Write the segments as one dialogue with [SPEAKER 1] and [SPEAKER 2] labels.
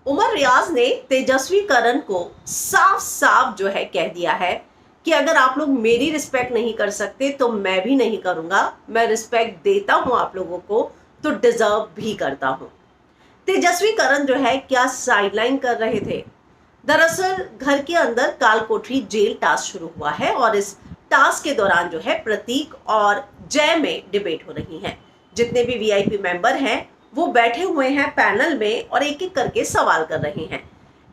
[SPEAKER 1] उमर रियाज ने तेजस्वी करण को साफ साफ जो है कह दिया है कि अगर आप लोग मेरी रिस्पेक्ट नहीं कर सकते तो मैं भी नहीं करूंगा। मैं रिस्पेक्ट देता हूं आप लोगों को तो डिजर्व भी करता हूं। तेजस्वी करण जो है क्या साइडलाइन कर रहे थे। दरअसल घर के अंदर काल कोठरी जेल टास्क शुरू हुआ है और इस टास्क के दौरान जो है प्रतीक और जय में डिबेट हो रही है। जितने भी वीआईपी मेंबर हैं वो बैठे हुए हैं पैनल में और एक एक करके सवाल कर रहे हैं।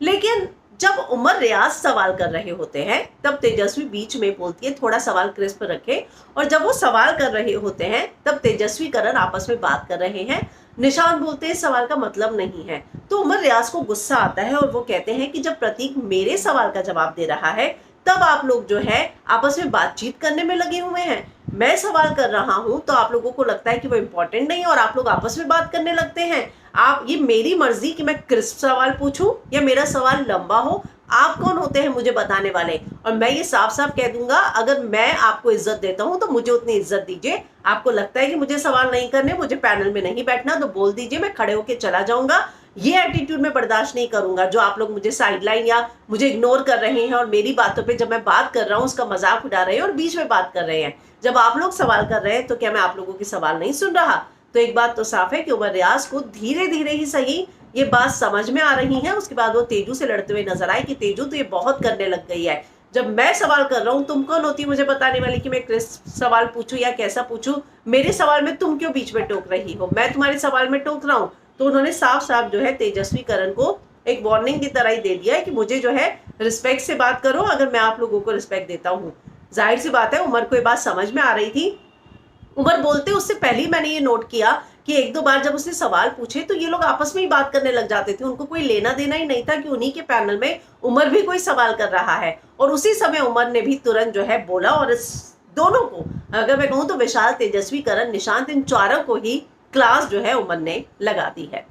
[SPEAKER 1] लेकिन जब उमर रियाज सवाल कर रहे होते हैं तब तेजस्वी बीच में बोलती है थोड़ा सवाल क्रिस्प रखे, और जब वो सवाल कर रहे होते हैं तब तेजस्वी करण आपस में बात कर रहे हैं। निशान बोलते हैं सवाल का मतलब नहीं है। तो उमर रियाज को गुस्सा आता है और वो कहते हैं कि जब प्रतीक मेरे सवाल का जवाब दे रहा है तब आप लोग जो है आपस में बातचीत करने में लगे हुए हैं। मैं सवाल कर रहा हूं तो आप लोगों को लगता है कि वो इंपॉर्टेंट नहीं है और आप लोग आपस में बात करने लगते हैं। आप ये मेरी मर्जी कि मैं क्रिस्प सवाल पूछूं या मेरा सवाल लंबा हो। आप कौन होते हैं मुझे बताने वाले? और मैं ये साफ साफ कह दूंगा, अगर मैं आपको इज्जत देता हूं तो मुझे उतनी इज्जत दीजिए। आपको लगता है कि मुझे सवाल नहीं करने, मुझे पैनल में नहीं बैठना, तो बोल दीजिए, मैं खड़े होकर चला जाऊंगा। ये एटीट्यूड मैं बर्दाश्त नहीं करूंगा जो आप लोग मुझे साइडलाइन या मुझे इग्नोर कर रहे हैं और मेरी बातों पे जब मैं बात कर रहा हूं उसका मजाक उड़ा रहे हैं और बीच में बात कर रहे हैं। जब आप लोग सवाल कर रहे हैं तो क्या मैं आप लोगों की सवाल नहीं सुन रहा? तो एक बात तो साफ है कि उमर रियाज को धीरे धीरे ही सही ये बात समझ में आ रही है। उसके बाद वो तेजू से लड़ते हुए नजर आए कि तेजू तो ये बहुत करने लग गई है। जब मैं सवाल कर रहा हूं तुम कौन होती है मुझे बताने वाली कि मैं क्रिस्प सवाल पूछूं या कैसा पूछूं? मेरे सवाल में तुम क्यों बीच में टोक रही हो? मैं तुम्हारे सवाल में टोक रहा हूं। तो उन्होंने साफ साफ जो है तेजस्वी करण को एक वार्निंग की तरह ही दे दिया है कि मुझे जो है रिस्पेक्ट से बात करो, अगर मैं आप लोगों को रिस्पेक्ट देता हूँ। जाहिर सी बात है उमर को ये बात समझ में आ रही थी। उमर बोलते उससे पहले ही मैंने ये नोट किया कि एक दो बार जब उसने सवाल पूछे तो ये लोग आपस में ही बात करने लग जाते थे। उनको कोई लेना देना ही नहीं था कि उन्हीं के पैनल में उमर भी कोई सवाल कर रहा है। और उसी समय उमर ने भी तुरंत जो है बोला और इस दोनों को, अगर मैं कहूँ तो विशाल, तेजस्वी करण, निशांत, इन चारों को ही क्लास जो है उमर ने लगा दी है।